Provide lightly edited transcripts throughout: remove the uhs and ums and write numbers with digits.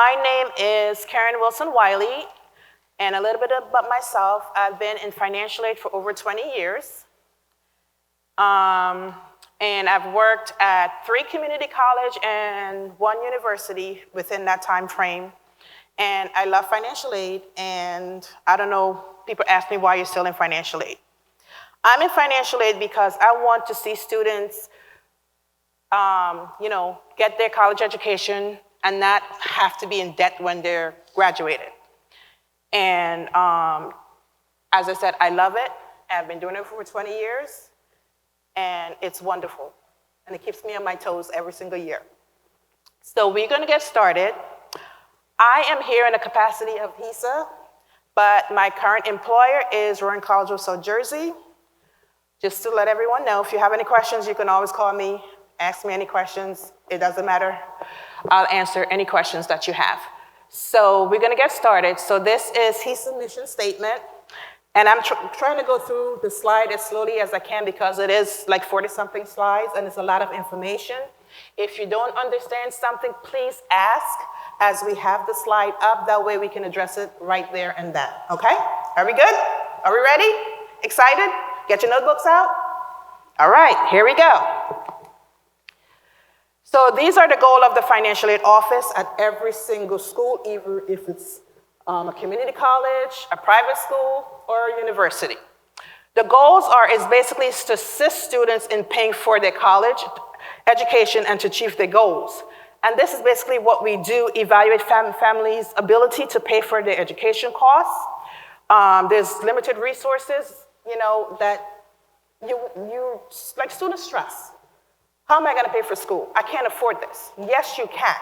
My name is Karen Wilson Wiley, and a little bit about myself. I've been in financial aid for over 20 years. And I've worked at 3 community colleges and 1 university within that time frame. And I love financial aid, and I don't know, people ask me why you're still in financial aid. I'm in financial aid because I want to see students get their college education and not have to be in debt when they're graduated. And as I said, I love it. I've been doing it for 20 years, and it's wonderful. And it keeps me on my toes every single year. So we're gonna get started. I am here in the capacity of HISA, but my current employer is Rowan College of South Jersey. Just to let everyone know, if you have any questions, you can always call me, ask me any questions. It doesn't matter. I'll answer any questions that you have. So we're gonna get started. So this is HISA mission statement. And I'm trying to go through the slide as slowly as I can because it is like 40-something slides and it's a lot of information. If you don't understand something, please ask as we have the slide up. That way we can address it right there and then, okay? Are we good? Are we ready? Excited? Get your notebooks out? All right, here we go. So these are the goals of the financial aid office at every single school, either if it's a community college, a private school, or a university. The goals is basically to assist students in paying for their college education and to achieve their goals. And this is basically what we do, evaluate families' ability to pay for their education costs. There's limited resources, that you like student stress. How am I gonna pay for school? I can't afford this. Yes, you can.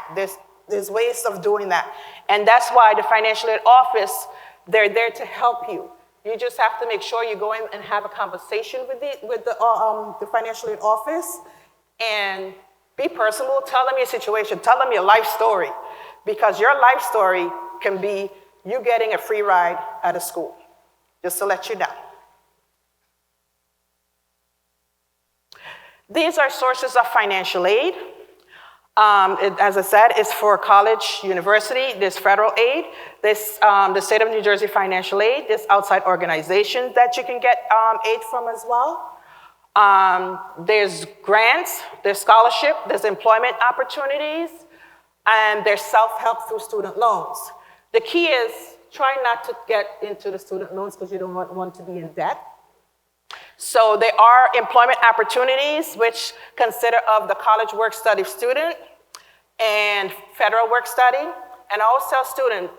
There's ways of doing that. And that's why the financial aid office, they're there to help you. You just have to make sure you go in and have a conversation with the financial aid office and be personable. Tell them your situation. Tell them your life story. Because your life story can be you getting a free ride at a school, just to let you know. These are sources of financial aid. As I said, it's for college, university, there's federal aid, there's the state of New Jersey financial aid, there's outside organizations that you can get aid from as well. There's grants, there's scholarship, there's employment opportunities, and there's self-help through student loans. The key is try not to get into the student loans because you don't want to be in debt. So there are employment opportunities which consider of the college work study student and federal work study. And I always tell students,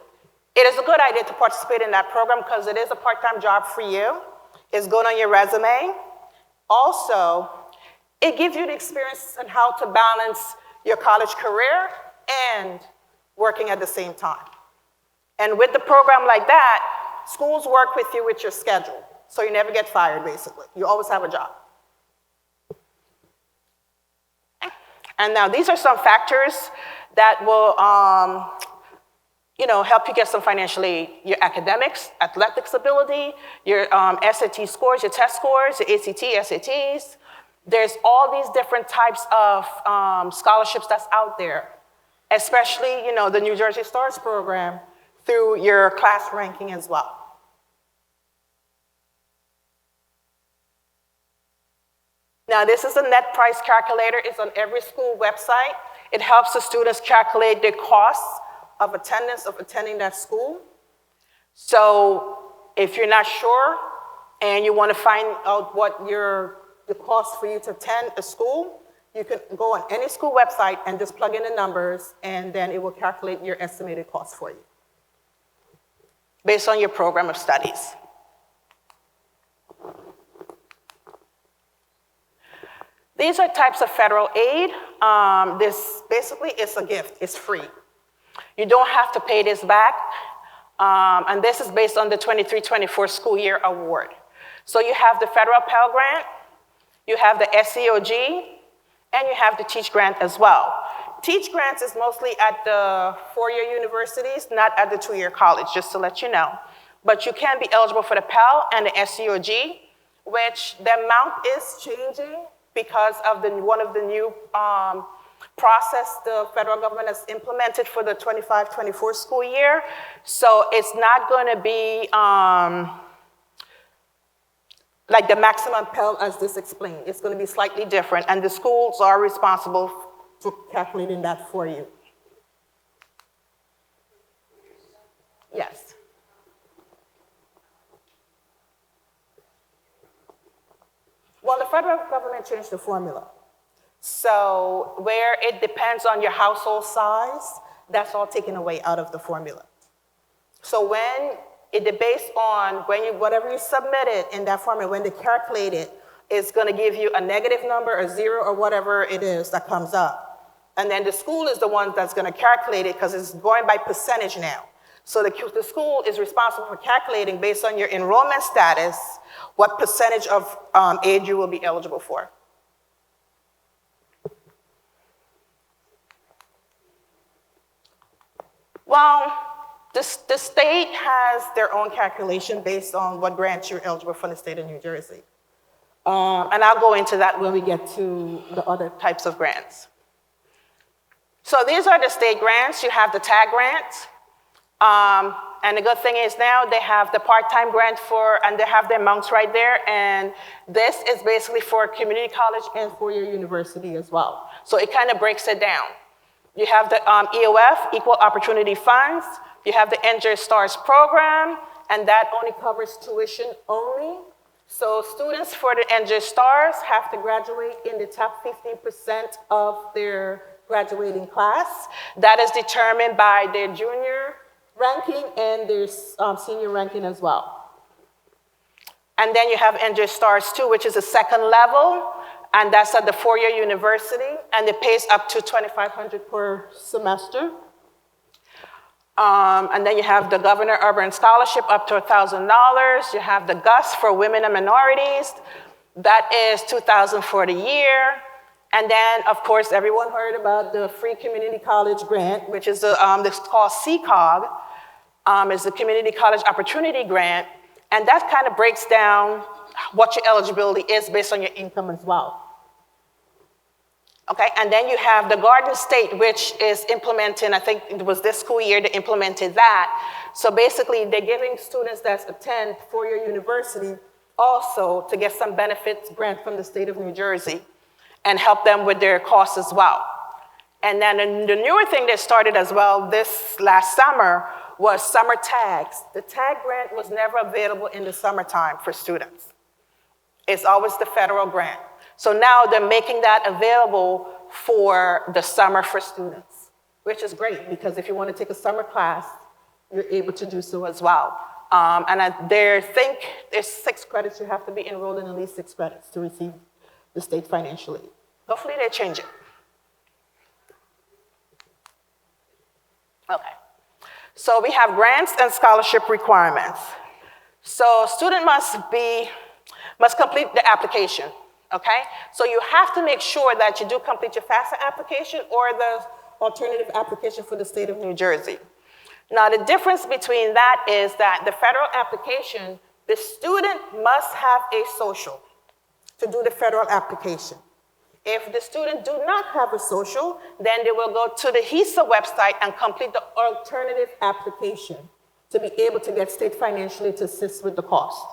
it is a good idea to participate in that program because it is a part-time job for you. It's good on your resume. Also, it gives you the experience on how to balance your college career and working at the same time. And with the program like that, schools work with you with your schedule. So you never get fired, basically. You always have a job. And now these are some factors that will help you get some financial aid. Your academics, athletics ability, your SAT scores, your test scores, your ACT, SATs. There's all these different types of scholarships that's out there, especially the New Jersey STARS program through your class ranking as well. Now, this is a net price calculator. It's on every school website. It helps the students calculate their costs of attendance of attending that school. So if you're not sure and you want to find out what the cost for you to attend a school, you can go on any school website and just plug in the numbers, and then it will calculate your estimated cost for you based on your program of studies. These are types of federal aid. This basically is a gift, it's free. You don't have to pay this back. And this is based on the 23-24 school year award. So you have the federal Pell Grant, you have the SEOG, and you have the Teach Grant as well. Teach Grants is mostly at the 4-year universities, not at the 2-year college, just to let you know. But you can be eligible for the Pell and the SEOG, which the amount is changing because of one of the new process the federal government has implemented for the 25-24 school year. So it's not going to be like the maximum Pell as this explained. It's going to be slightly different, and the schools are responsible for calculating that for you. Yes. Well, the federal government changed the formula. So where it depends on your household size, that's all taken away out of the formula. So when it is based on whatever you submitted in that formula, when they calculate it, it's going to give you a negative number, a zero, or whatever it is that comes up. And then the school is the one that's going to calculate it because it's going by percentage now. So the school is responsible for calculating based on your enrollment status what percentage of aid you will be eligible for. Well, the state has their own calculation based on what grants you're eligible from the state of New Jersey. And I'll go into that when we get to the other types of grants. So these are the state grants. You have the TAG grants. And the good thing is now they have the part-time grant and they have the amounts right there. And this is basically for community college and four-year university as well. So it kind of breaks it down. You have the EOF, Equal Opportunity Funds. You have the NJ STARS program, and that only covers tuition only. So students for the NJ STARS have to graduate in the top 15% of their graduating class. That is determined by their junior ranking and their senior ranking as well. And then you have NJ STARS 2, which is a second level, and that's at the four-year university, and it pays up to $2,500 per semester. And then you have the Governor Urban Scholarship up to $1,000. You have the GUS for women and minorities. That is $2,000 for the year. And then, of course, everyone heard about the Free Community College Grant, which is it's called CCOG. It's the Community College Opportunity Grant. And that kind of breaks down what your eligibility is based on your income as well. Okay, and then you have the Garden State, which is implementing, I think it was this school year they implemented that. So basically, they're giving students that attend four-year university also to get some benefits grant from the state of New Jersey and help them with their costs as well. And then the newer thing that started as well this last summer was summer tags. The tag grant was never available in the summertime for students. It's always the federal grant. So now they're making that available for the summer for students, which is great because if you want to take a summer class, you're able to do so as well. And I think there's 6 credits. You have to be enrolled in at least 6 credits to receive the state financial aid. Hopefully they change it. Okay. So we have grants and scholarship requirements. So student must complete the application. Okay, so you have to make sure that you do complete your FAFSA application or the alternative application for the state of New Jersey. Now, the difference between that is that the federal application, the student must have a social to do the federal application. If the student do not have a social, then they will go to the HISA website and complete the alternative application to be able to get state financial aid to assist with the cost.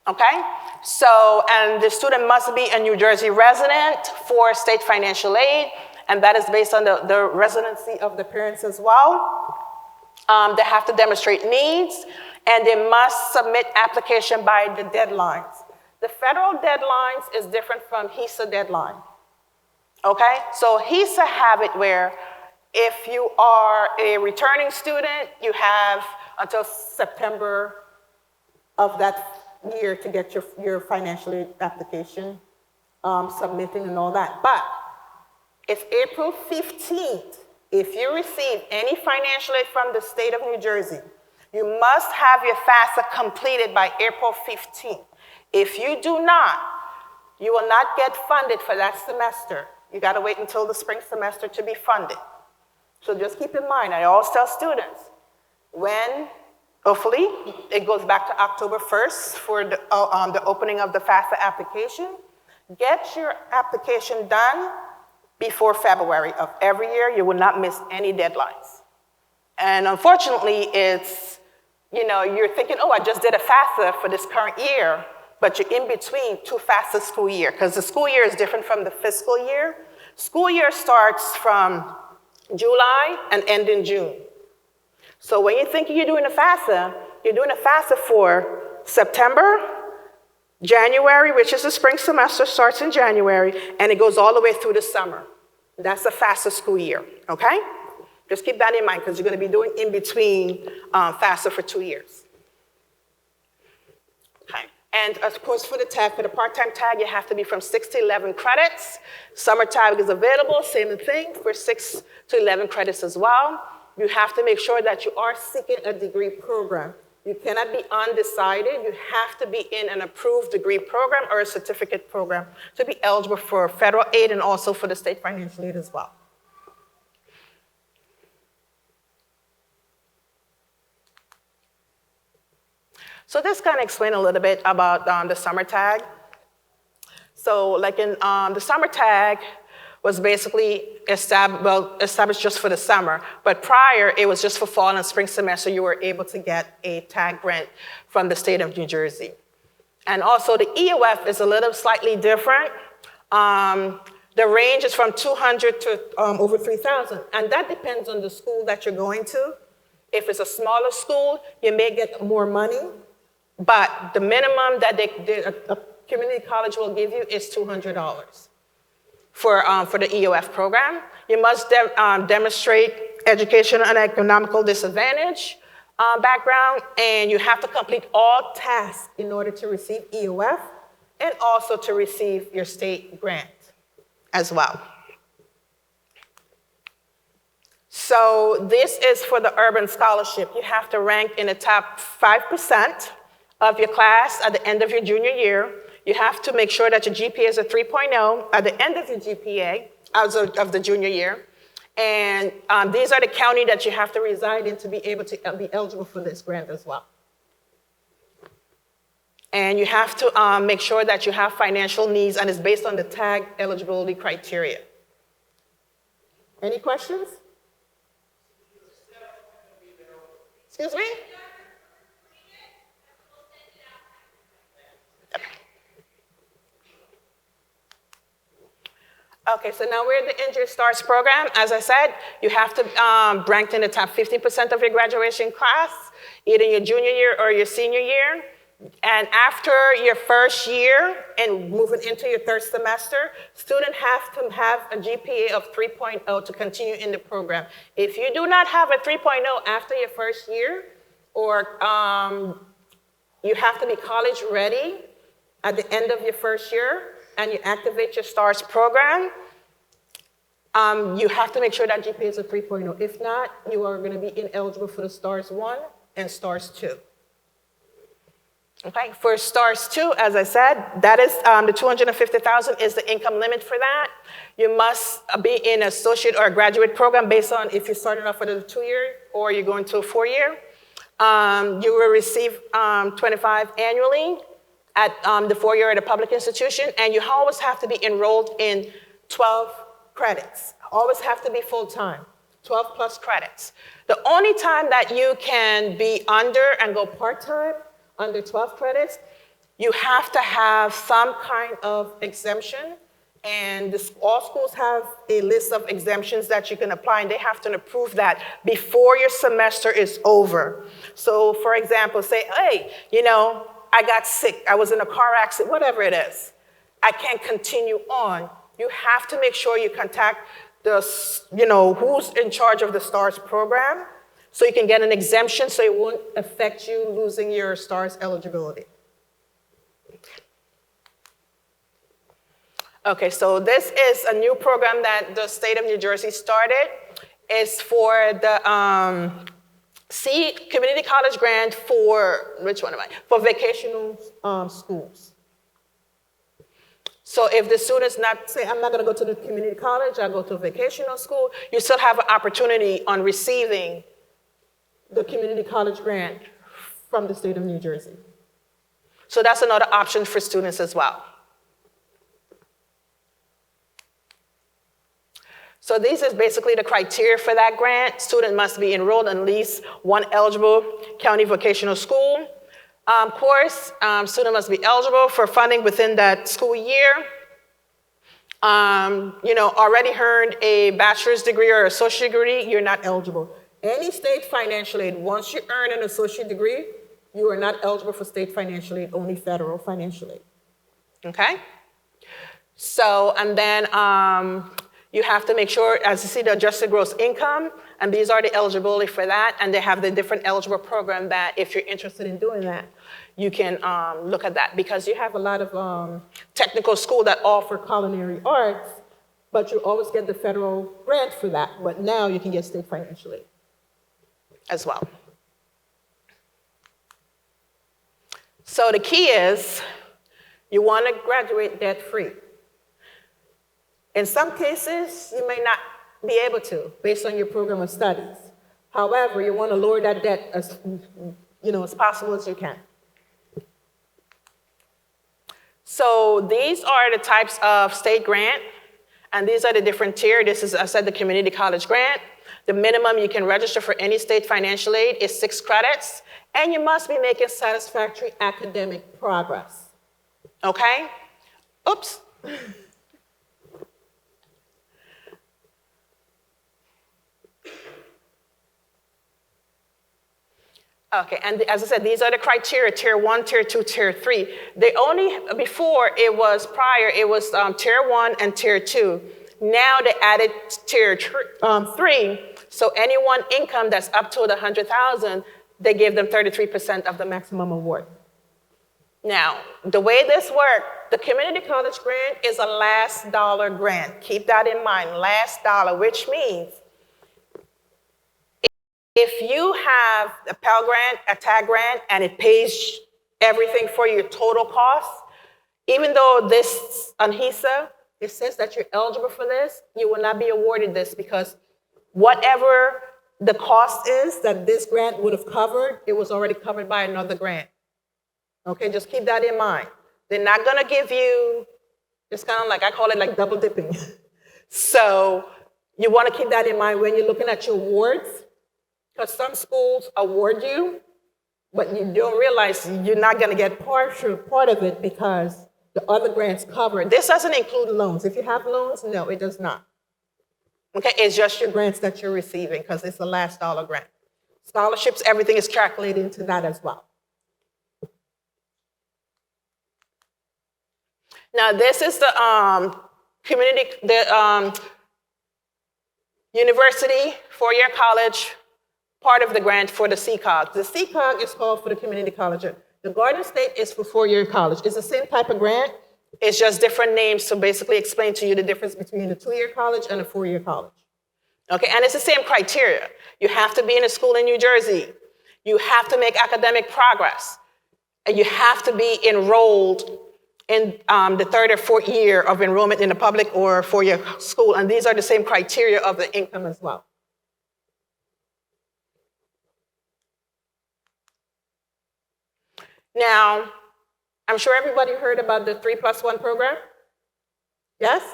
Okay, so, and the student must be a New Jersey resident for state financial aid, and that is based on the residency of the parents as well. They have to demonstrate needs, and they must submit application by the deadlines. The federal deadlines is different from HISA deadline. Okay, so HISA have it where if you are a returning student, you have until September of that year to get your financial aid application submitting and all that. But it's April 15th. If you receive any financial aid from the state of New Jersey, you must have your FAFSA completed by April 15th. If you do not, you will not get funded for that semester. You gotta wait until the spring semester to be funded. So just keep in mind, I always tell students, hopefully, it goes back to October 1st for the opening of the FAFSA application. Get your application done before February of every year. You will not miss any deadlines. And unfortunately, it's, you're thinking, oh, I just did a FAFSA for this current year, but you're in between two FAFSA school year, because the school year is different from the fiscal year. School year starts from July and ends in June. So when you think you're doing a FAFSA, you're doing a FAFSA for September, January, which is the spring semester, starts in January, and it goes all the way through the summer. That's the FAFSA school year, okay? Just keep that in mind, because you're going to be doing in between FAFSA for 2 years. Okay. And of course, for the tag, for the part-time tag, you have to be from 6 to 11 credits. Summer tag is available, same thing, for 6 to 11 credits as well. You have to make sure that you are seeking a degree program. You cannot be undecided. You have to be in an approved degree program or a certificate program to be eligible for federal aid and also for the state financial aid as well. So this kind of explains a little bit about the summer tag. So like in the summer tag was basically established just for the summer, but prior it was just for fall and spring semester. You were able to get a tag grant from the state of New Jersey. And also the EOF is a little slightly different. The range is from 200 to over 3,000, and that depends on the school that you're going to. If it's a smaller school, you may get more money, but the minimum that a community college will give you is $200 for the EOF program. You must demonstrate educational and economical disadvantage background, and you have to complete all tasks in order to receive EOF and also to receive your state grant as well. So this is for the urban scholarship. You have to rank in the top 5% of your class at the end of your junior year. You have to make sure that your GPA is a 3.0 at the end of your GPA, of the junior year. And these are the county that you have to reside in to be able to be eligible for this grant as well. And you have to make sure that you have financial needs, and it's based on the tag eligibility criteria. Any questions? Excuse me? Okay, so now we're in the Injury Stars program. As I said, you have to rank in the top 15% of your graduation class, either your junior year or your senior year. And after your first year and moving into your third semester, students have to have a GPA of 3.0 to continue in the program. If you do not have a 3.0 after your first year, or you have to be college ready at the end of your first year, and you activate your STARS program, you have to make sure that GPA is a 3.0. If not, you are going to be ineligible for the STARS 1 and STARS 2. Okay, for STARS 2, as I said, that is the $250,000 is the income limit for that. You must be in an associate or a graduate program based on if you're starting off with a 2-year or you're going to a 4-year. You will receive 25 annually at the 4-year at a public institution, and you always have to be enrolled in 12 credits. Always have to be full-time, 12 plus credits. The only time that you can be under and go part-time, under 12 credits, you have to have some kind of exemption, and all schools have a list of exemptions that you can apply, and they have to approve that before your semester is over. So for example, say, hey, I got sick, I was in a car accident, whatever it is. I can't continue on. You have to make sure you contact who's in charge of the STARS program so you can get an exemption so it won't affect you losing your STARS eligibility. Okay, so this is a new program that the state of New Jersey started. It's for the community college grant for, which one am I? For vocational schools. So if the students say, I'm not going to go to the community college, I'll go to a vocational school, you still have an opportunity on receiving the community college grant from the state of New Jersey. So that's another option for students as well. So this is basically the criteria for that grant. Student must be enrolled in at least one eligible county vocational school course. Student must be eligible for funding within that school year. Already earned a bachelor's degree or associate degree, you're not eligible. Any state financial aid, once you earn an associate degree, you are not eligible for state financial aid, only federal financial aid. Okay? So, and then you have to make sure, as you see, the adjusted gross income, and these are the eligibility for that, and they have the different eligible program that if you're interested in doing that, you can look at that, because you have a lot of technical school that offer culinary arts, but you always get the federal grant for that, but now you can get state financial aid as well. So the key is you want to graduate debt-free. In some cases, you may not be able to, based on your program of studies. However, you want to lower that debt as possible as you can. So these are the types of state grant, and these are the different tiers. This is, I said, the community college grant. The minimum you can register for any state financial aid is 6 credits, and you must be making satisfactory academic progress. Okay? Oops. Okay, and as I said, these are the criteria, tier 1, tier 2, tier 3. Before it was tier 1 and tier 2. Now they added tier 3, so anyone income that's up to the 100,000, they give them 33% of the maximum award. Now, the way this works, the community college grant is a last dollar grant. Keep that in mind, last dollar, which means if you have a Pell Grant, a TAG grant, and it pays everything for your total cost, even though this ANHISA, it says that you're eligible for this, you will not be awarded this, because whatever the cost is that this grant would have covered, it was already covered by another grant. Okay, just keep that in mind. They're not gonna give you, it's kind of like, I call it like double dipping. So you wanna keep that in mind when you're looking at your awards, because some schools award you, but you don't realize you're not gonna get part of it because the other grants cover it. This doesn't include loans. If you have loans, no, it does not. Okay, it's just your grants that you're receiving because it's the last dollar grant. Scholarships, everything is calculated into that as well. Now this is the university, four-year college, part of the grant for the CCOG. The CCOG is called for the community college. The Garden State is for four-year college. It's the same type of grant. It's just different names to basically explain to you the difference between a two-year college and a four-year college. Okay, and it's the same criteria. You have to be in a school in New Jersey. You have to make academic progress. And you have to be enrolled in the third or fourth year of enrollment in a public or four-year school. And these are the same criteria of the income as well. Now, I'm sure everybody heard about the 3+1 program? Yes?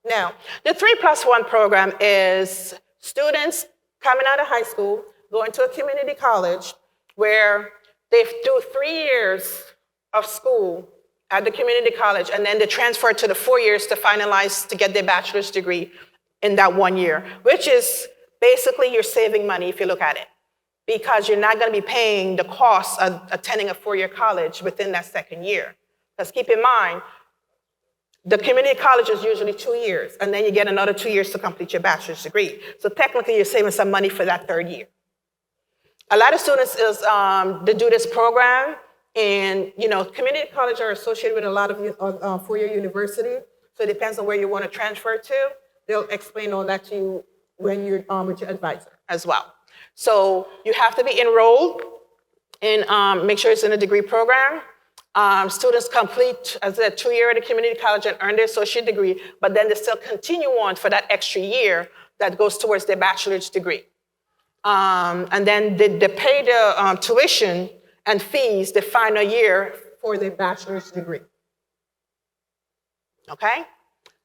Now, the 3+1 program is students coming out of high school, going to a community college where they do 3 years of school at the community college, and then they transfer to the 4 years to finalize to get their bachelor's degree in that 1 year, which is basically you're saving money if you look at it, because you're not going to be paying the cost of attending a four-year college within that second year. Because keep in mind, the community college is usually 2 years, and then you get another 2 years to complete your bachelor's degree. So technically, you're saving some money for that third year. A lot of students they do this program, and community colleges are associated with a lot of four-year university, so it depends on where you want to transfer to. They'll explain all that to you when you're with your advisor as well. So you have to be enrolled and make sure it's in a degree program. Students complete, as I said, 2 years at a community college and earn their associate degree, but then they still continue on for that extra year that goes towards their bachelor's degree. And then they pay the tuition and fees the final year for their bachelor's degree. Okay?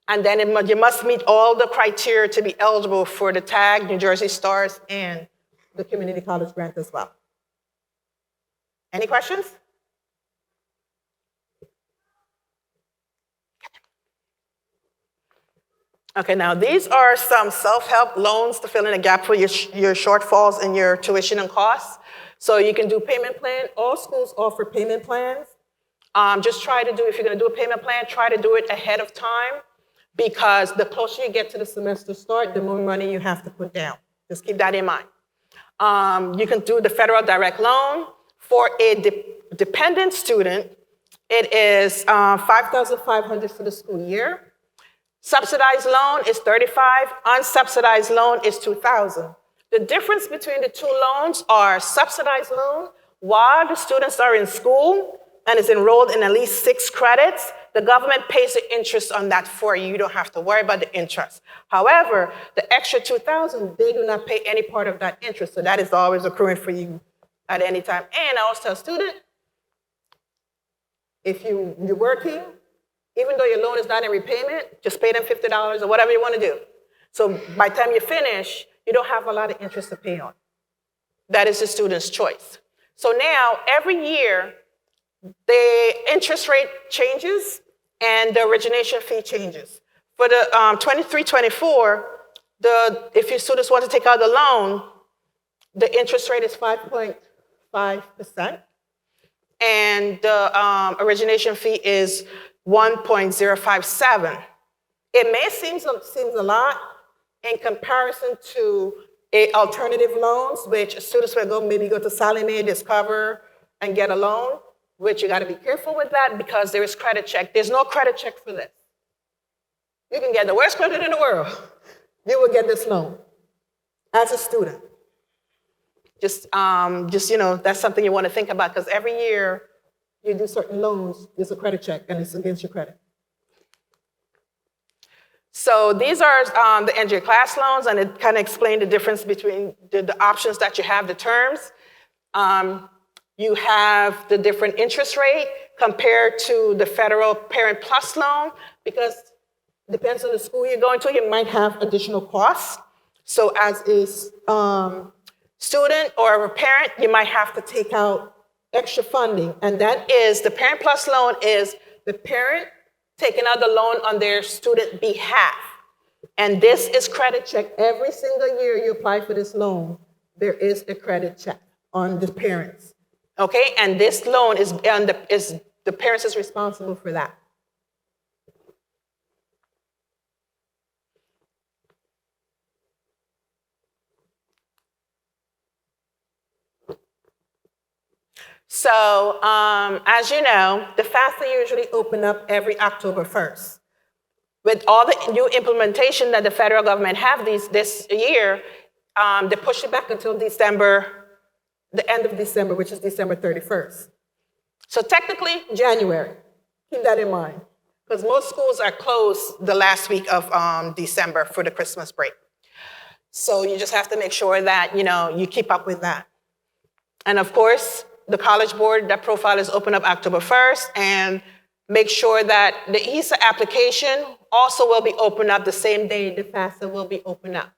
And then you must meet all the criteria to be eligible for the TAG, New Jersey STARS, and the community college grant as well. Any questions? Okay, now these are some self-help loans to fill in a gap for your shortfalls in your tuition and costs. So you can do payment plan. All schools offer payment plans. Just try to do, if you're gonna do a payment plan, try to do it ahead of time, because the closer you get to the semester start, the more money you have to put down. Just keep that in mind. You can do the federal direct loan. For a dependent student, it is $5,500 for the school year. Subsidized loan is $35,000, unsubsidized loan is $2,000. The difference between the two loans are subsidized loan, while the students are in school and is enrolled in at least 6 credits, the government pays the interest on that for you. You don't have to worry about the interest. However, the extra $2,000, they do not pay any part of that interest, so that is always accruing for you at any time. And I always tell students, if you're working, even though your loan is not in repayment, just pay them $50 or whatever you want to do. So by the time you finish, you don't have a lot of interest to pay on. That is the student's choice. So now, every year, the interest rate changes and the origination fee changes. For the 23-24, if your students want to take out the loan, the interest rate is 5.5%, and the origination fee is 1.057. It may seem a lot in comparison to alternative loans, which students will maybe go to Sallie Mae, Discover, and get a loan, which you got to be careful with that because there is credit check. There's no credit check for this. You can get the worst credit in the world. You will get this loan as a student. Just that's something you want to think about, because every year you do certain loans, there's a credit check, and it's against your credit. So these are the end of your class loans, and it kind of explains the difference between the options that you have, the terms. You have the different interest rate compared to the federal Parent Plus loan, because it depends on the school you're going to, you might have additional costs. So as a student or a parent, you might have to take out extra funding, and that is, the Parent Plus loan is the parent taking out the loan on their student behalf. And this is credit check. Every single year you apply for this loan, there is a credit check on the parents. Okay, and this loan is the parents is responsible for that. So, as you know, the FAFSA usually open up every October 1st. With all the new implementation that the federal government have this year, they push it back until December, the end of December, which is December 31st. So technically, January. Keep that in mind, because most schools are closed the last week of December for the Christmas break. So you just have to make sure that you keep up with that. And of course, the College Board, that profile is open up October 1st, and make sure that the ESA application also will be open up the same day the FAFSA will be open up.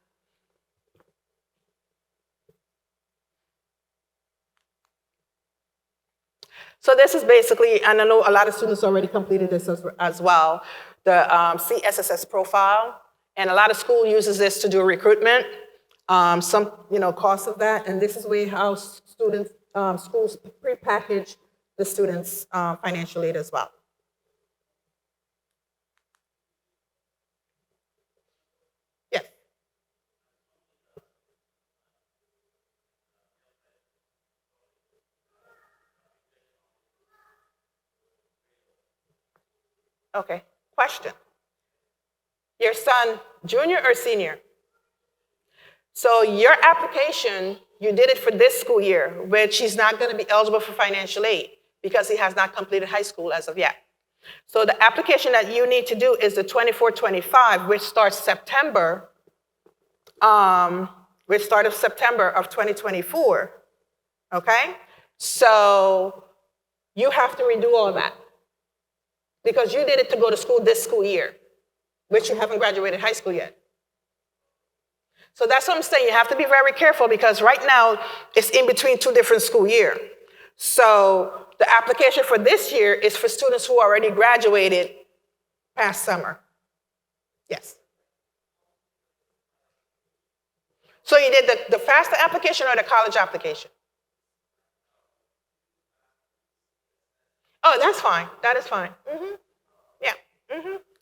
So this is basically, and I know a lot of students already completed this as well, the CSSS profile, and a lot of school uses this to do recruitment, some cost of that, and this is how students, schools pre-package the students' financial aid as well. Yes. Okay, question. Your son, junior or senior? So your application, you did it for this school year, which he's not going to be eligible for financial aid because he has not completed high school as of yet. So the application that you need to do is the 24-25, which starts September, September of 2024, okay? So you have to redo all that because you did it to go to school this school year. which you haven't graduated high school yet. So that's what I'm saying. You have to be very careful because right now it's in between two different school years. So the application for this year is for students who already graduated past summer. Yes. So you did the FAFSA application or the college application? Oh, that's fine. That is fine. Yeah.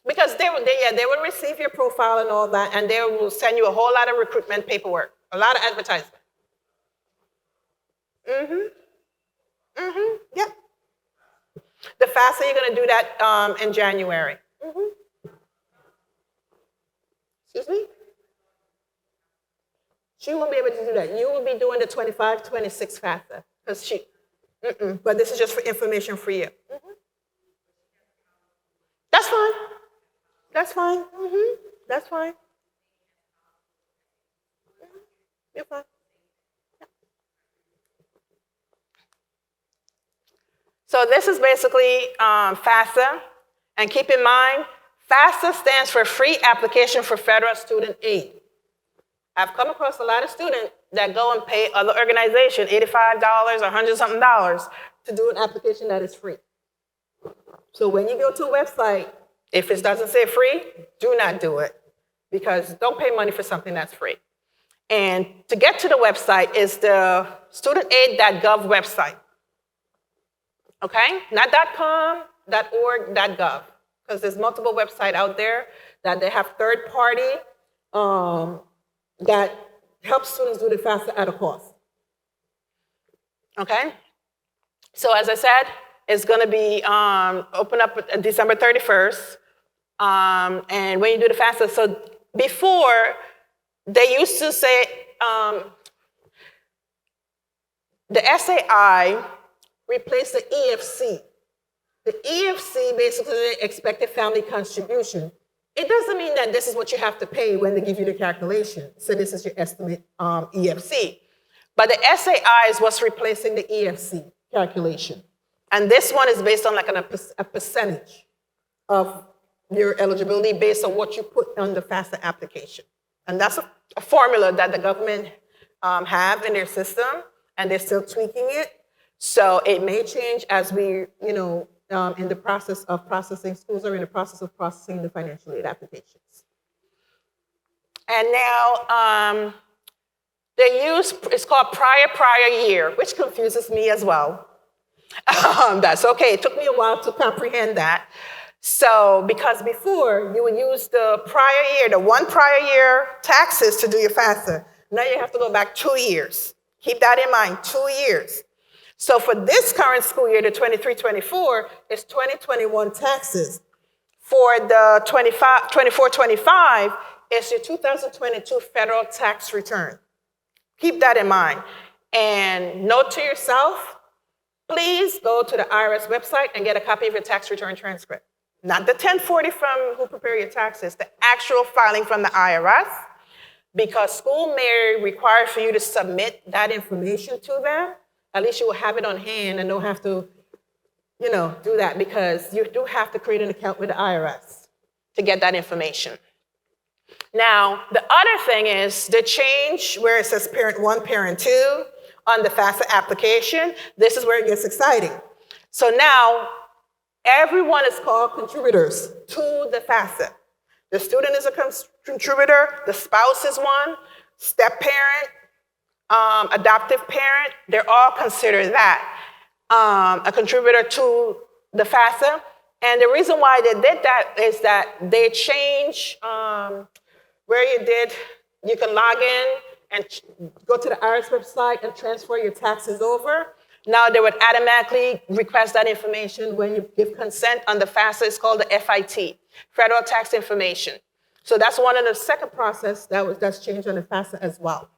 Because they will receive your profile and all that, and they will send you a whole lot of recruitment paperwork, a lot of advertisement. Yep. The FAFSA, you're going to do that in January. Excuse me? She won't be able to do that. You will be doing the 25, 26 FAFSA, because she. But this is just for information for you. That's fine. That's fine. That's fine. You're fine. Yeah. So this is basically FAFSA. And keep in mind, FAFSA stands for Free Application for Federal Student Aid. I've come across a lot of students that go and pay other organizations $85 or $100-something to do an application that is free. So when you go to a website, if it doesn't say free, do not do it, because don't pay money for something that's free. And to get to the website is the studentaid.gov website. Okay? Not .com, .org, .gov, because there's multiple websites out there that they have third party that helps students do the FAFSA at a cost. Okay? So as I said, it's going to be open up December 31st. And when you do the FAFSA, so before, they used to say the SAI replaced the EFC. The EFC basically expected family contribution. It doesn't mean that this is what you have to pay when they give you the calculation. So this is your estimate EFC. But the SAI is what's replacing the EFC calculation. And this one is based on like a percentage of your eligibility based on what you put on the FAFSA application. And that's a formula that the government have in their system, and they're still tweaking it. So it may change as we, in the process of processing, schools are in the process of processing the financial aid applications. And now it's called prior year, which confuses me as well. That's okay, it took me a while to comprehend that. So, because before you would use the prior year, the one prior year taxes to do your FAFSA. Now you have to go back 2 years. Keep that in mind, 2 years. So for this current school year, the 23-24, it's 2021 taxes. For the 24-25, it's your 2022 federal tax return. Keep that in mind. And note to yourself, please go to the IRS website and get a copy of your tax return transcript. Not the 1040 from who prepare your taxes, the actual filing from the IRS, because school may require for you to submit that information to them. At least you will have it on hand and don't have to, do that, because you do have to create an account with the IRS to get that information. Now, the other thing is the change where it says parent 1, parent 2 on the FAFSA application. This is where it gets exciting. So now, everyone is called contributors to the FAFSA. The student is a contributor, the spouse is one, step parent, adoptive parent, they're all considered that, a contributor to the FAFSA. And the reason why they did that is that they changed where you can log in and go to the IRS website and transfer your taxes over. Now they would automatically request that information when you give consent on the FAFSA. It's called the FIT, Federal Tax Information. So that's one of the second process that's changed on the FAFSA as well.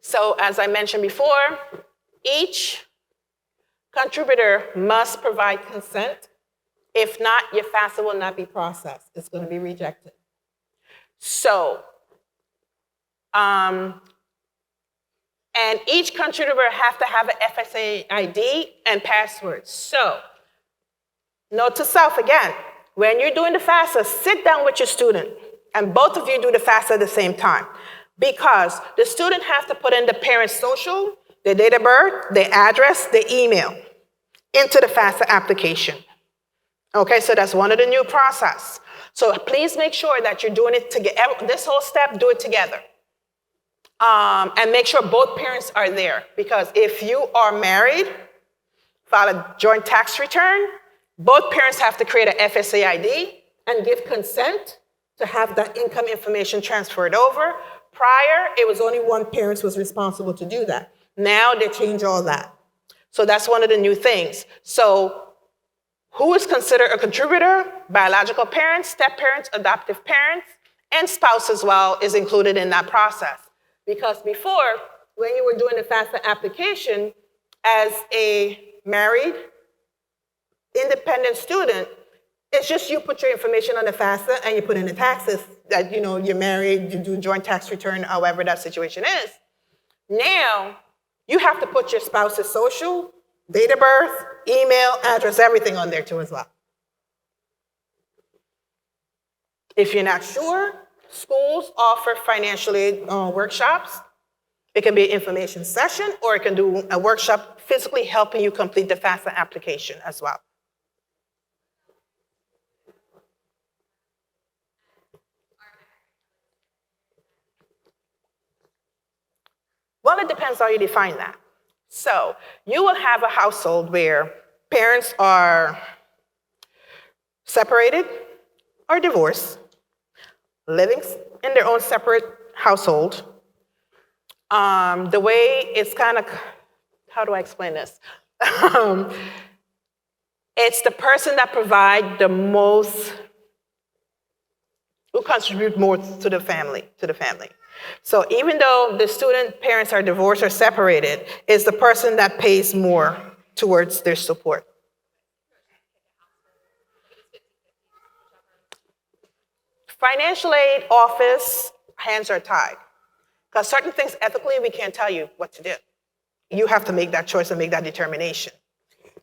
So as I mentioned before, each contributor must provide consent. If not, your FAFSA will not be processed. It's going to be rejected. So, And each contributor have to have an FSA ID and password. So, note to self again, when you're doing the FAFSA, sit down with your student and both of you do the FAFSA at the same time. Because the student has to put in the parent's social, their date of birth, their address, their email into the FAFSA application. Okay, so that's one of the new process. So please make sure that you're doing it together. This whole step, do it together. And make sure both parents are there. Because if you are married, file a joint tax return, both parents have to create an FSA ID and give consent to have that income information transferred over. Prior, it was only one parent who was responsible to do that. Now they change all that. So that's one of the new things. So who is considered a contributor? Biological parents, step-parents, adoptive parents, and spouse as well is included in that process. Because before, when you were doing the FAFSA application, as a married, independent student, it's just you put your information on the FAFSA and you put in the taxes that you're married, you do joint tax return, however that situation is. Now, you have to put your spouse's social, date of birth, email, address, everything on there too as well. If you're not sure, schools offer financial aid workshops. It can be an information session, or it can do a workshop physically helping you complete the FAFSA application as well. Well, it depends how you define that. So you will have a household where parents are separated or divorced, living in their own separate household. The way it's kind of, how do I explain this? It's the person that provides the most, who contribute more to the family. So even though the student parents are divorced or separated, it's the person that pays more towards their support. Financial aid office, hands are tied. Because certain things ethically, we can't tell you what to do. You have to make that choice and make that determination.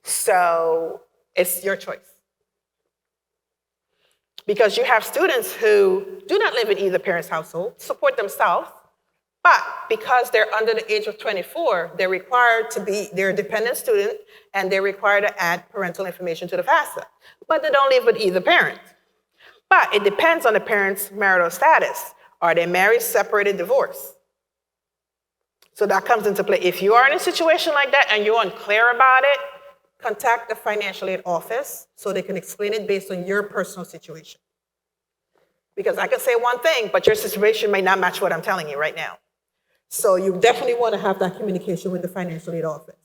So it's your choice. Because you have students who do not live in either parent's household, support themselves, but because they're under the age of 24, they're required to be, they're a dependent student, and they're required to add parental information to the FAFSA. But they don't live with either parent. But it depends on the parent's marital status. Are they married, separated, divorced? So that comes into play. If you are in a situation like that and you're unclear about it, contact the financial aid office so they can explain it based on your personal situation. Because I can say one thing, but your situation may not match what I'm telling you right now. So you definitely want to have that communication with the financial aid office.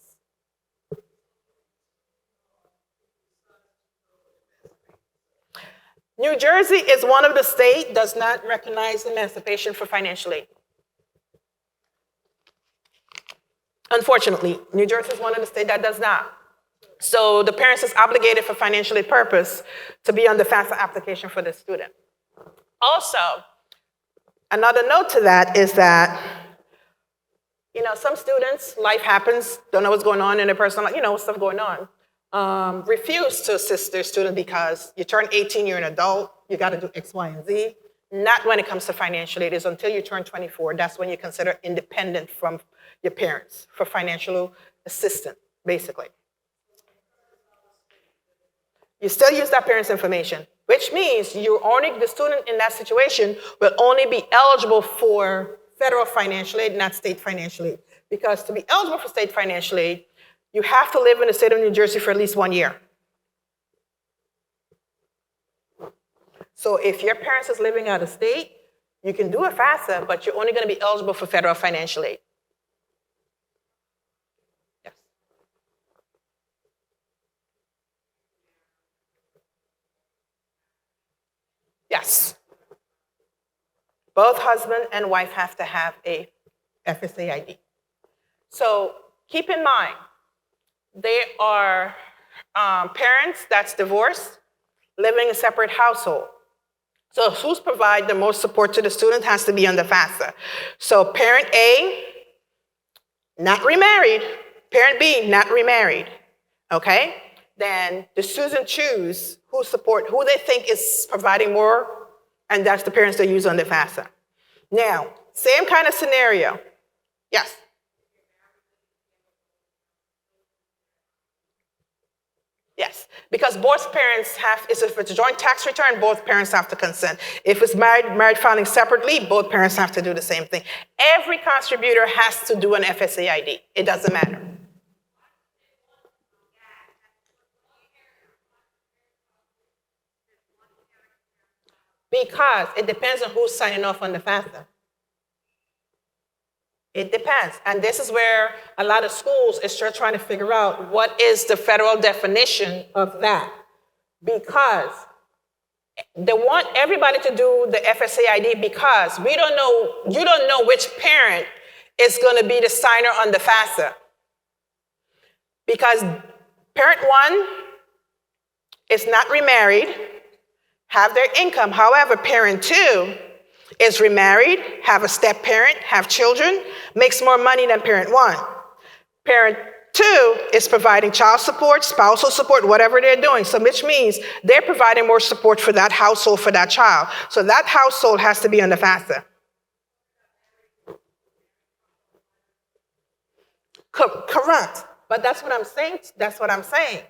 New Jersey is one of the states that does not recognize emancipation for financial aid. Unfortunately, New Jersey is one of the states that does not. So the parents is obligated for financial aid purpose to be on the FAFSA application for the student. Also, another note to that is that, some students, life happens, don't know what's going on in their personal life, stuff going on. Refuse to assist their student because you turn 18, you're an adult, you got to do X, Y, and Z. Not when it comes to financial aid. It's until you turn 24. That's when you consider independent from your parents for financial assistance, basically. You still use that parent's information, which means the student in that situation will only be eligible for federal financial aid, not state financial aid. Because to be eligible for state financial aid, you have to live in the state of New Jersey for at least 1 year. So if your parents is living out of state, you can do a FAFSA, but you're only going to be eligible for federal financial aid. Yes. Yes. Both husband and wife have to have a FSA ID. So keep in mind, they are parents that's divorced, living in a separate household. So who's provide the most support to the student has to be on the FAFSA. So parent A not remarried, parent B, not remarried, okay? Then the students choose who they think is providing more, and that's the parents they use on the FAFSA. Now, same kind of scenario. Yes? Yes, because both parents have, if it's a joint tax return, both parents have to consent. If it's married filing separately, both parents have to do the same thing. Every contributor has to do an FSA ID. It doesn't matter. Because it depends on who's signing off on the FAFSA. It depends. And this is where a lot of schools is still trying to figure out what is the federal definition of that. Because they want everybody to do the FSA ID because you don't know which parent is going to be the signer on the FAFSA. Because parent one is not remarried, have their income. However, parent two is remarried, have a step parent, have children, makes more money than parent one. Parent two is providing child support, spousal support, whatever they're doing. So which means they're providing more support for that household, for that child. So that household has to be on the FAFSA. Correct. But that's what I'm saying. That's what I'm saying.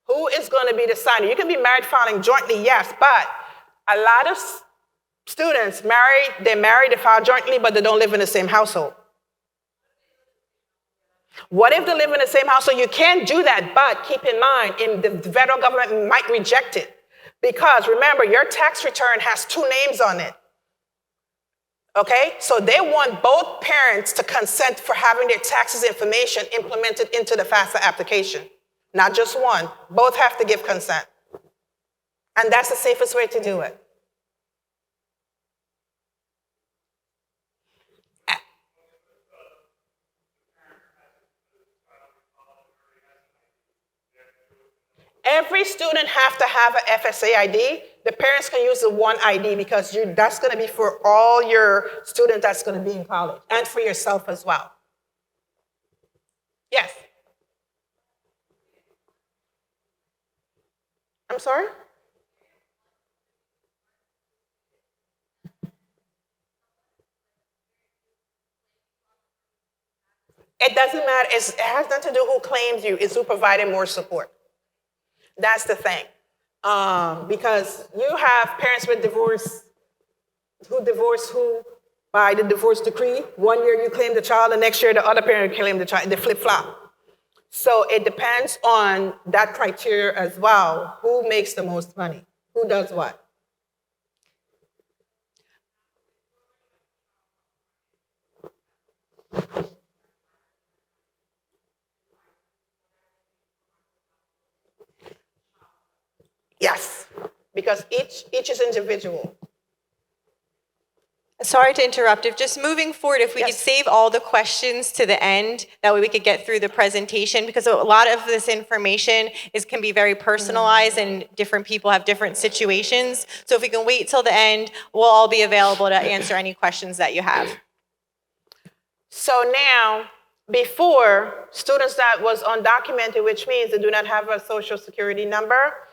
Who is going to be the signer? You can be married filing jointly, yes, but a lot of students they file jointly, but they don't live in the same household. What if they live in the same household? You can't do that, but keep in mind, the federal government might reject it. Because remember, your tax return has two names on it. Okay? So they want both parents to consent for having their taxes information implemented into the FAFSA application. Not just one. Both have to give consent. And that's the safest way to do it. Every student have to have an FSA ID. The parents can use the one ID because that's going to be for all your students that's going to be in college and for yourself as well. Yes? I'm sorry? It doesn't matter. It has nothing to do who claims you. It's who provided more support. That's the thing. Because you have parents with divorce who by the divorce decree. 1 year you claim the child, the next year the other parent claim the child. They flip-flop. So it depends on that criteria as well. Who makes the most money? Who does what? Yes, because each is individual. Sorry to interrupt. If just moving forward, if we could Yes. save all the questions to the end, that way we could get through the presentation, because a lot of this information can be very personalized and different people have different situations. So if we can wait till the end, we'll all be available to answer any questions that you have. So now, before, students that was undocumented, which means they do not have a social security number,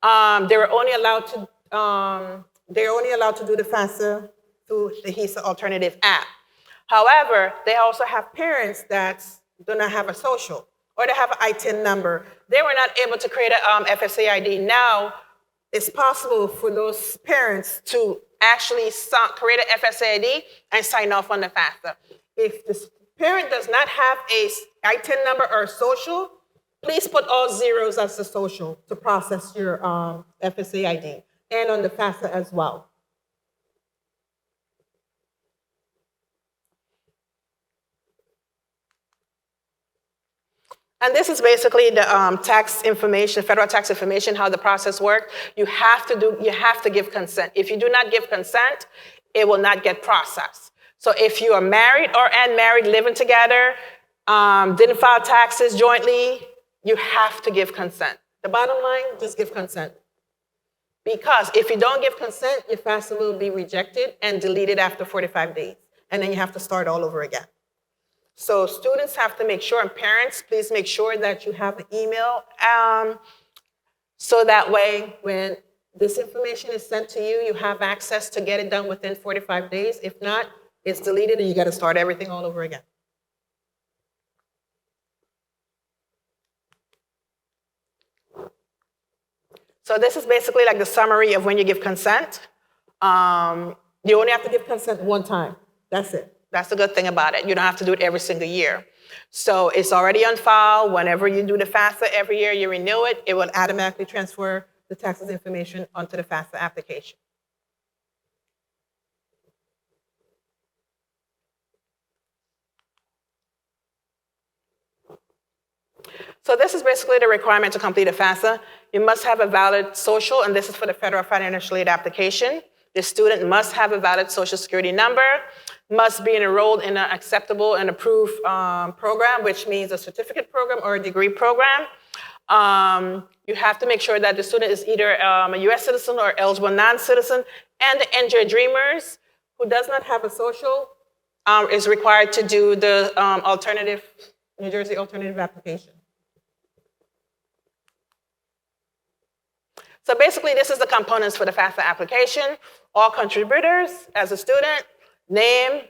they were only allowed to do the FAFSA through the HISA Alternative app. However, they also have parents that do not have a social or they have an ITIN number. They were not able to create a FSA ID. Now, it's possible for those parents to actually create an FSA ID and sign off on the FAFSA. If the parent does not have a ITIN number or a social, please put all zeros as the social to process your FSA ID and on the FAFSA as well. And this is basically the tax information, federal tax information, how the process works. You have to give consent. If you do not give consent, it will not get processed. So if you are married or unmarried, living together, didn't file taxes jointly, you have to give consent. The bottom line, just give consent. Because if you don't give consent, your FAFSA will be rejected and deleted after 45 days. And then you have to start all over again. So students have to make sure, and parents, please make sure that you have an email, so that way when this information is sent to you, you have access to get it done within 45 days. If not, it's deleted and you got to start everything all over again. So this is basically like the summary of when you give consent. You only have to give consent one time. That's it. That's the good thing about it. You don't have to do it every single year. So it's already on file. Whenever you do the FAFSA every year, you renew it, it will automatically transfer the taxes information onto the FAFSA application. So this is basically the requirement to complete a FAFSA. You must have a valid social, and this is for the federal financial aid application. The student must have a valid social security number, must be enrolled in an acceptable and approved program, which means a certificate program or a degree program. You have to make sure that the student is either a US citizen or eligible non-citizen, and the NJ Dreamers, who does not have a social, is required to do the New Jersey alternative application. So basically, this is the components for the FAFSA application. All contributors as a student, name,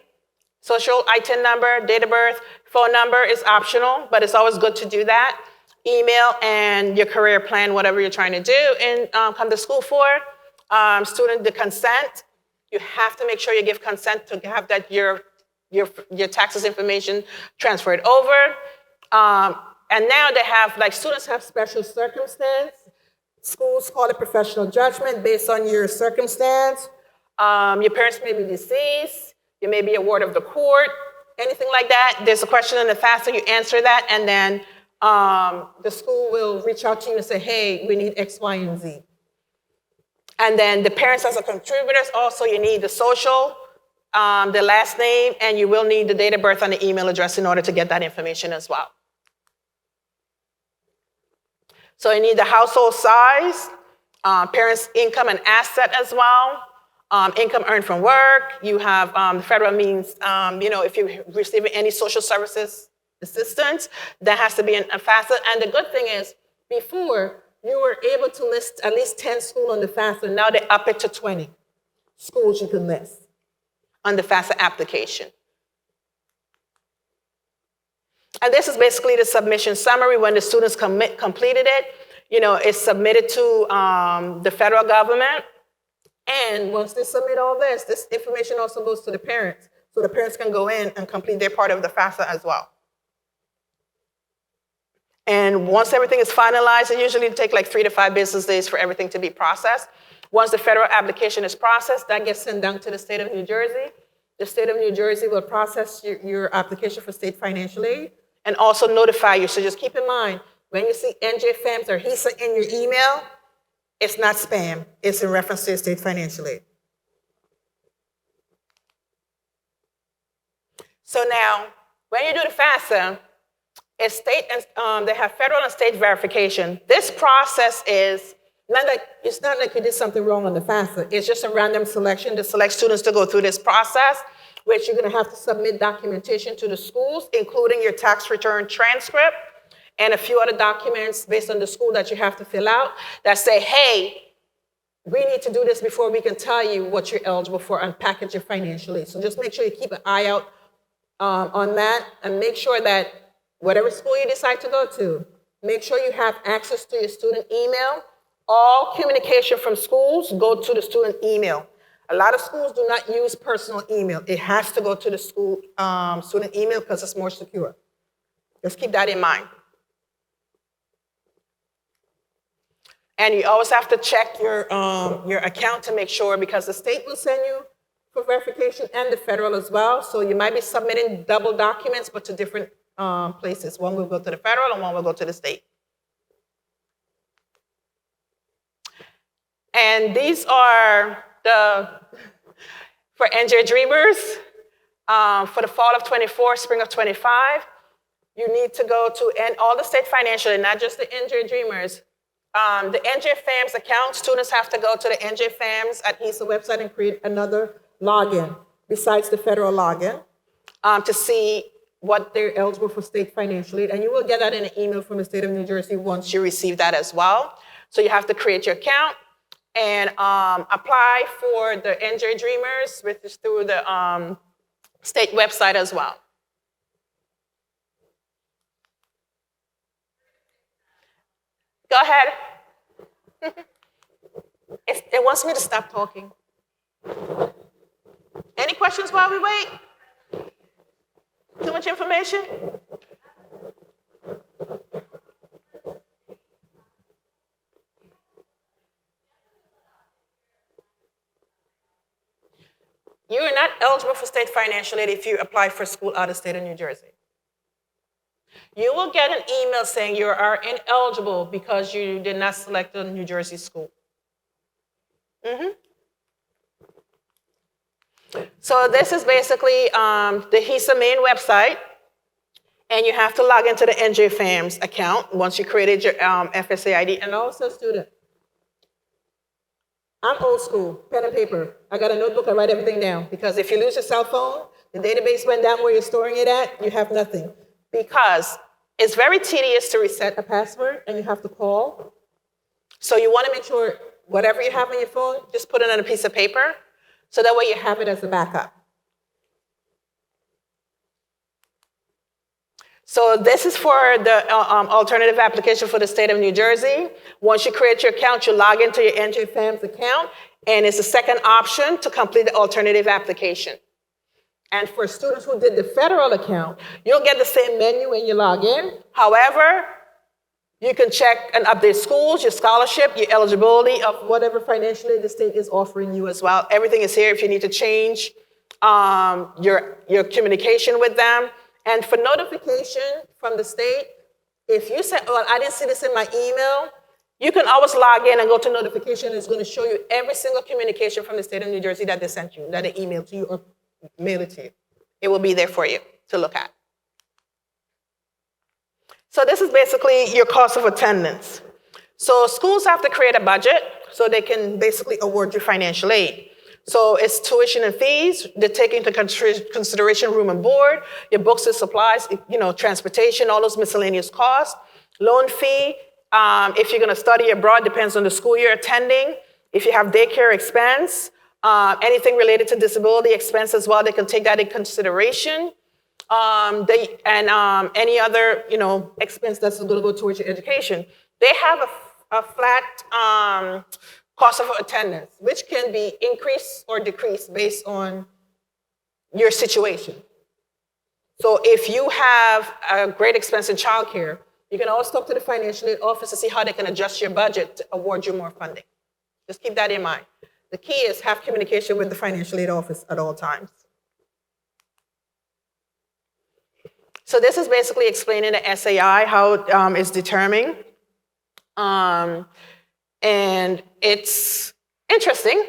social ITIN number, date of birth, phone number is optional, but it's always good to do that. Email and your career plan, whatever you're trying to do, and come to school for. Student, the consent, you have to make sure you give consent to have that your taxes information transferred over. And now they have, like, students have special circumstance. Schools call it professional judgment based on your circumstance. Your parents may be deceased. You may be a ward of the court, anything like that. There's a question in the FAFSA, you answer that, and then the school will reach out to you and say, hey, we need X, Y, and Z. And then the parents as a contributors, also you need the social, the last name, and you will need the date of birth and the email address in order to get that information as well. So you need the household size, parents' income and asset as well, income earned from work. You have the federal means, if you're receiving any social services assistance, that has to be in a FAFSA. And the good thing is, before, you were able to list at least 10 schools on the FAFSA. Now they up it to 20 schools you can list on the FAFSA application. And this is basically the submission summary. When the students completed it, it's submitted to the federal government. And once they submit all this information also goes to the parents. So the parents can go in and complete their part of the FAFSA as well. And once everything is finalized, it usually takes like 3 to 5 business days for everything to be processed. Once the federal application is processed, that gets sent down to the state of New Jersey. The state of New Jersey will process your application for state financial aid and also notify you. So just keep in mind, when you see NJ FAMS or HISA in your email, it's not spam. It's in reference to state financial aid. So now, when you do the FAFSA, it's state and they have federal and state verification. This process is it's not like you did something wrong on the FAFSA. It's just a random selection to select students to go through this process, which you're going to have to submit documentation to the schools, including your tax return transcript and a few other documents based on the school that you have to fill out that say, hey, we need to do this before we can tell you what you're eligible for and package your financial aid. So just make sure you keep an eye out on that, and make sure that whatever school you decide to go to, make sure you have access to your student email. All communication from schools go to the student email. A lot of schools do not use personal email. It has to go to the school student email because it's more secure. Just keep that in mind. And you always have to check your account to make sure, because the state will send you for verification and the federal as well. So you might be submitting double documents, but to different places. One will go to the federal and one will go to the state. And these are for NJ Dreamers, for the fall of 24, spring of 25, you need to go to, and all the state financial, and not just the NJ Dreamers, the NJ FAMS account, students have to go to the NJ FAMS at HISA website and create another login besides the federal login to see what they're eligible for state financial aid, and you will get that in an email from the state of New Jersey once you receive that as well. So you have to create your account and apply for the NJ Dreamers, which is through the state website as well. Go ahead. It wants me to stop talking. Any questions while we wait? Too much information? You are not eligible for state financial aid if you apply for school out of state of New Jersey. You will get an email saying you are ineligible because you did not select a New Jersey school. So this is basically the HISA main website, and you have to log into the NJFAMS account once you created your FSA ID. And also, student, I'm old school, pen and paper. I got a notebook, I write everything down, because if you lose your cell phone, the database went down where you're storing it at, you have nothing. Because it's very tedious to reset a password, and you have to call. So you want to make sure whatever you have on your phone, just put it on a piece of paper, so that way you have it as a backup. So this is for the alternative application for the state of New Jersey. Once you create your account, you log into your NJFAMS account, and it's the second option to complete the alternative application. And for students who did the federal account, you'll get the same menu when you log in. However, you can check and update schools, your scholarship, your eligibility of whatever financial aid the state is offering you as well. Everything is here if you need to change your communication with them. And for notification from the state, if you say, well, I didn't see this in my email, you can always log in and go to notification. It's going to show you every single communication from the state of New Jersey that they sent you, that they emailed to you or mailed it to you. It will be there for you to look at. So this is basically your cost of attendance. So schools have to create a budget so they can basically award you financial aid. So it's tuition and fees. They take into consideration room and board, your books and supplies, transportation, all those miscellaneous costs. Loan fee, if you're going to study abroad, depends on the school you're attending. If you have daycare expense, anything related to disability expense as well, they can take that in consideration. Any other, expense that's going to go towards your education. They have a flat cost of attendance, which can be increased or decreased based on your situation. So if you have a great expense in childcare, you can always talk to the financial aid office to see how they can adjust your budget to award you more funding. Just keep that in mind. The key is have communication with the financial aid office at all times. So this is basically explaining the SAI, how it's determined. And it's interesting.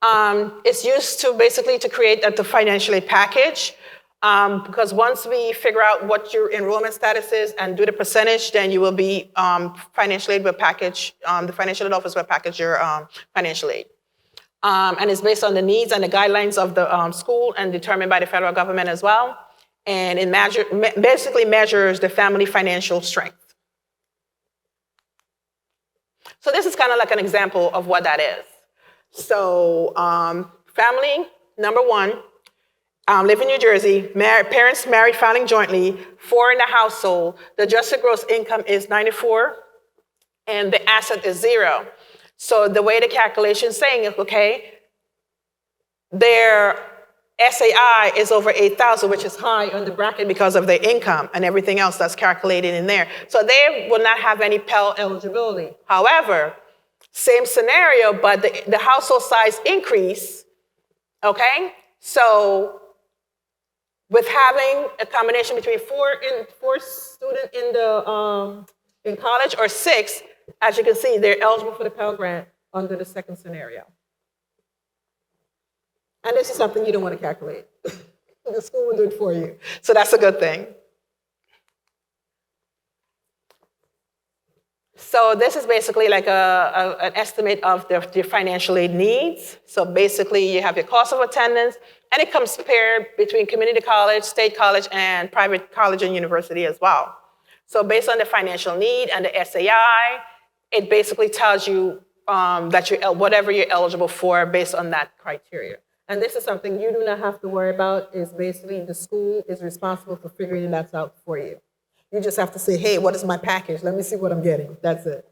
It's used to basically to create the financial aid package. Because once we figure out what your enrollment status is and do the percentage, then you will be financial aid will package, the financial aid office will package your financial aid. And it's based on the needs and the guidelines of the school and determined by the federal government as well. And it basically measures the family financial strength. So this is kind of like an example of what that is. So family, number one, live in New Jersey, parents married, filing jointly, 4 in the household. The adjusted gross income is 94, and the asset is 0. So the way the calculation is saying is, okay, their SAI is over 8,000, which is high on the bracket because of their income and everything else that's calculated in there. So they will not have any Pell eligibility. However, same scenario, but the household size increase, okay? So with having a combination between four students in college or 6, as you can see, they're eligible for the Pell Grant under the second scenario. And this is something you don't want to calculate. The school will do it for you. So that's a good thing. So this is basically like an estimate of the financial aid needs. So basically you have your cost of attendance, and it comes paired between community college, state college, and private college and university as well. So based on the financial need and the SAI, it basically tells you that whatever you're eligible for based on that criteria. And this is something you do not have to worry about. Is basically the school is responsible for figuring that out for you. You just have to say, hey, what is my package? Let me see what I'm getting. That's it.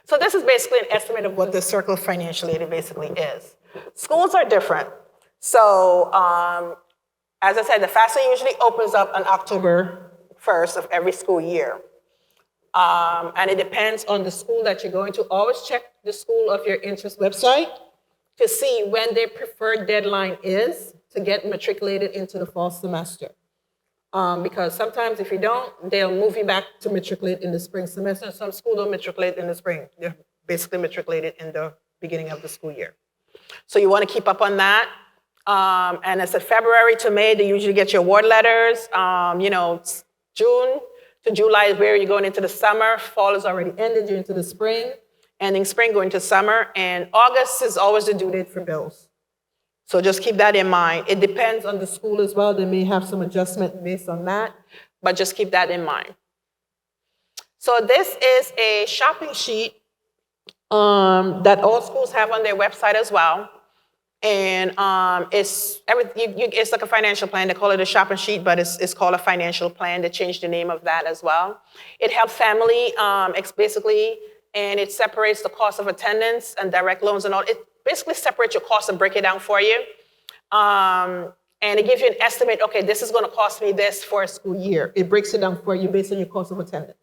So this is basically an estimate of what the circle of financial aid basically is. Schools are different. So as I said, the FAFSA usually opens up on October 1st of every school year. And it depends on the school that you're going to. Always check the school of your interest website to see when their preferred deadline is to get matriculated into the fall semester. Because sometimes if you don't, they'll move you back to matriculate in the spring semester. Some schools don't matriculate in the spring. They're basically matriculated in the beginning of the school year. So you want to keep up on that. And it's February to May, they usually get your award letters. June to July is where you're going into the summer. Fall is already ended, you're into the spring. Ending spring, going to summer. And August is always the due date for bills. So just keep that in mind. It depends on the school as well. They may have some adjustment based on that, but just keep that in mind. So this is a shopping sheet that all schools have on their website as well. And it's like a financial plan. They call it a shopping sheet, but it's called a financial plan. They changed the name of that as well. It helps family, basically, and it separates the cost of attendance and direct loans and all. It basically separates your costs and break it down for you. And it gives you an estimate, okay, this is going to cost me this for a school year. It breaks it down for you based on your cost of attendance.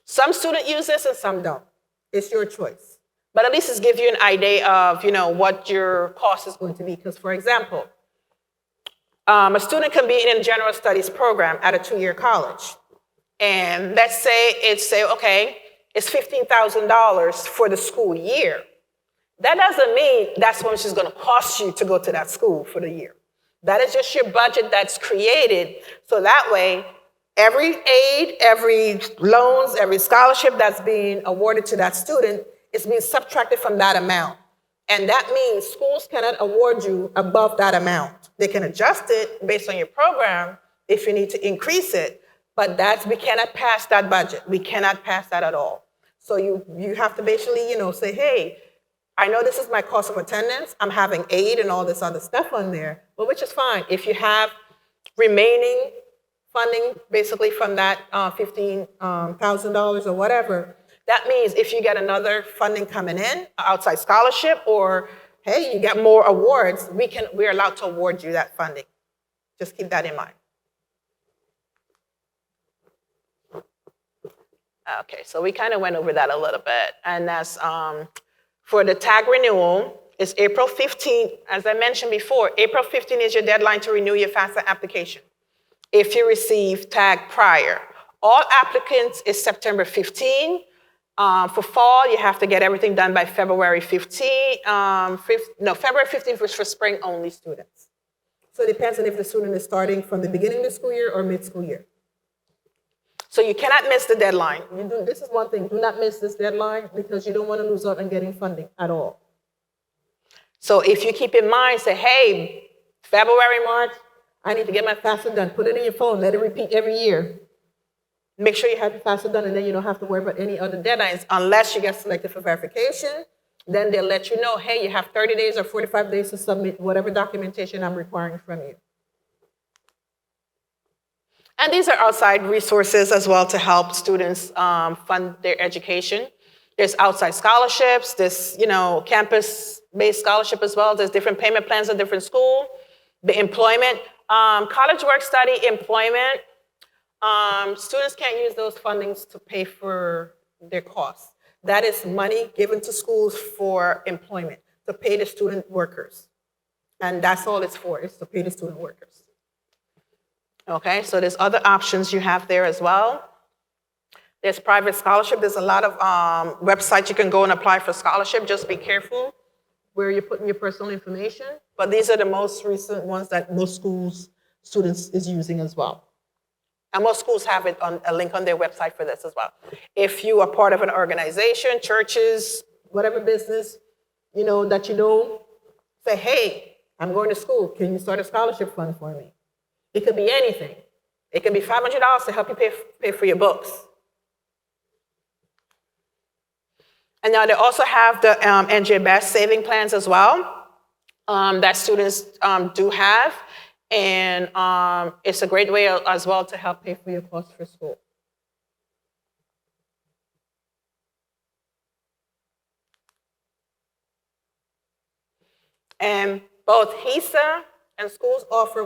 Some students use this and some don't. It's your choice. But at least it gives you an idea of, what your cost is going to be. Because, for example, a student can be in a general studies program at a 2-year college. And let's say okay, it's $15,000 for the school year. That doesn't mean that's how much it's going to cost you to go to that school for the year. That is just your budget that's created. So that way, every aid, every loans, every scholarship that's being awarded to that student is being subtracted from that amount. And that means schools cannot award you above that amount. They can adjust it based on your program if you need to increase it, but we cannot pass that budget. We cannot pass that at all. So you have to basically, say, hey, I know this is my cost of attendance. I'm having aid and all this other stuff on there, but which is fine. If you have remaining funding basically from that $15,000 or whatever, that means if you get another funding coming in, outside scholarship, or hey, you get more awards, we're allowed to award you that funding. Just keep that in mind. Okay, so we kind of went over that a little bit. And that's for the tag renewal, it's April 15th. As I mentioned before, April 15th is your deadline to renew your FAFSA application if you receive tag prior. All applicants is September 15. For fall, you have to get everything done by February 15th. February 15th was for spring-only students. So it depends on if the student is starting from the beginning of the school year or mid-school year. So you cannot miss the deadline. This is one thing, do not miss this deadline because you don't want to lose out on getting funding at all. So if you keep in mind, say, hey, February, March, I need to get my FAFSA done. Put it in your phone, let it repeat every year. Make sure you have your FAFSA done, and then you don't have to worry about any other deadlines unless you get selected for verification. Then they'll let you know, hey, you have 30 days or 45 days to submit whatever documentation I'm requiring from you. And these are outside resources as well to help students fund their education. There's outside scholarships, there's campus-based scholarship as well. There's different payment plans at different schools. The employment, college work study, employment. Students can't use those fundings to pay for their costs. That is money given to schools for employment, to pay the student workers. And that's all it's for, is to pay the student workers. Okay, so there's other options you have there as well. There's private scholarship. There's a lot of websites you can go and apply for scholarship. Just be careful where you're putting your personal information. But these are the most recent ones that most schools, students is using as well. And most schools have it on a link on their website for this as well. If you are part of an organization, churches, whatever business, that say, hey, I'm going to school. Can you start a scholarship fund for me? It could be anything. It could be $500 to help you pay for your books. And now they also have the NJ Best saving plans as well that students do have. And it's a great way as well to help pay for your costs for school. And both HESA and schools offer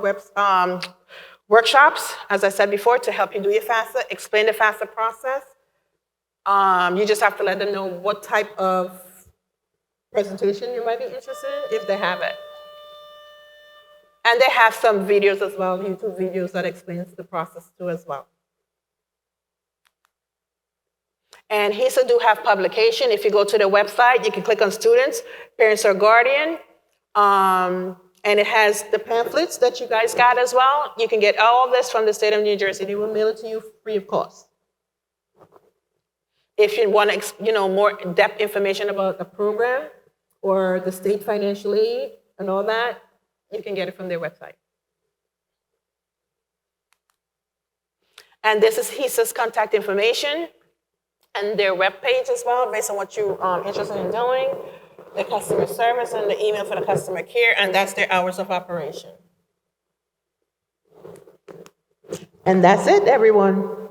workshops, as I said before, to help you do your FAFSA, explain the FAFSA process. You just have to let them know what type of presentation you might be interested in, if they have it. And they have some videos as well, YouTube videos that explains the process too as well. And HESA do have publication. If you go to their website, you can click on students, parents or guardian. And it has the pamphlets that you guys got as well. You can get all of this from the state of New Jersey. They will mail it to you free of cost. If you want more in-depth information about the program or the state financial aid and all that, you can get it from their website. And this is HESA's contact information and their webpage as well, based on what you're interested in doing, the customer service and the email for the customer care, and that's their hours of operation. And that's it, everyone.